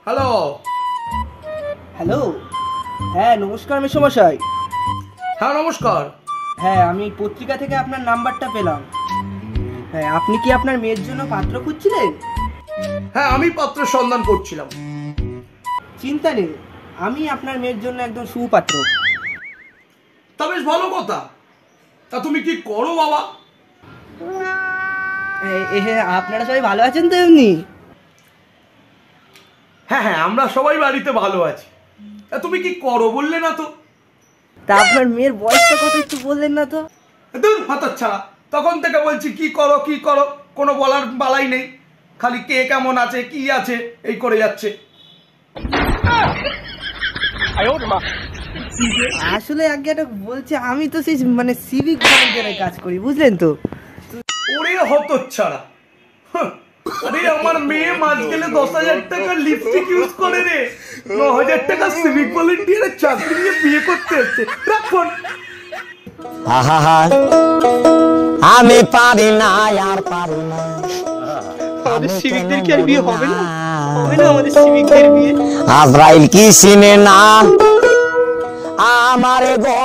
Hello hello, হ্যাঁ নমস্কার মেসোমশাই। হ্যাঁ নমস্কার। হ্যাঁ, আমি পত্রিকা থেকে আপনার নাম্বারটা পেলাম। হ্যাঁ, আপনি কি আপনার মেয়ের জন্য পাত্র খুঁজছিলেন? হ্যাঁ আমি পাত্রের সন্ধান করছিলাম। চিন্তা নেই, আমি আপনার মেয়ের জন্য একদম সুপাত্র। তা বেশ ভালো কথা। তা তুমি কি করো বাবা? আপনারা সবাই ভালো আছেন তো এমনি? হ্যাঁ হ্যাঁ আমরা সবাই বাড়িতে ভালো আছি। তা তুমি কি করো বললে না তো? তা আপনার মেয়ের বয়সটা কত একটু বললেন না তো? দূর হতচ্ছাড়া, তখন থেকে বলছি কি করো কি করো, কোনো বলার বালাই নেই, খালি কে কেমন আছে কি আছে এই করে যাচ্ছে। আসলে আগে একটা বলছি, আমি তো সেই মানে সিভিক ভলেন্টিয়ারের কাজ করি, বুঝলেন তো? ওরে হতচ্ছাড়া, আরে আমার মেয়ে মাস গেলে 10,000 টাকা লিপস্টিক ইউজ করে রে, 9,000 টাকা সিভিক ভলেন্টিয়ারের চাকরি নিয়ে বিয়ে করতে হচ্ছে। রাখ ফোন। আমি পারি না, আর পারি না। আমাদের সিভিকদের কি আর বিয়ে হবে না? হবে না আমাদের সিভিকদের বিয়ে? আজরাইল কি চিনে না আমারে গো।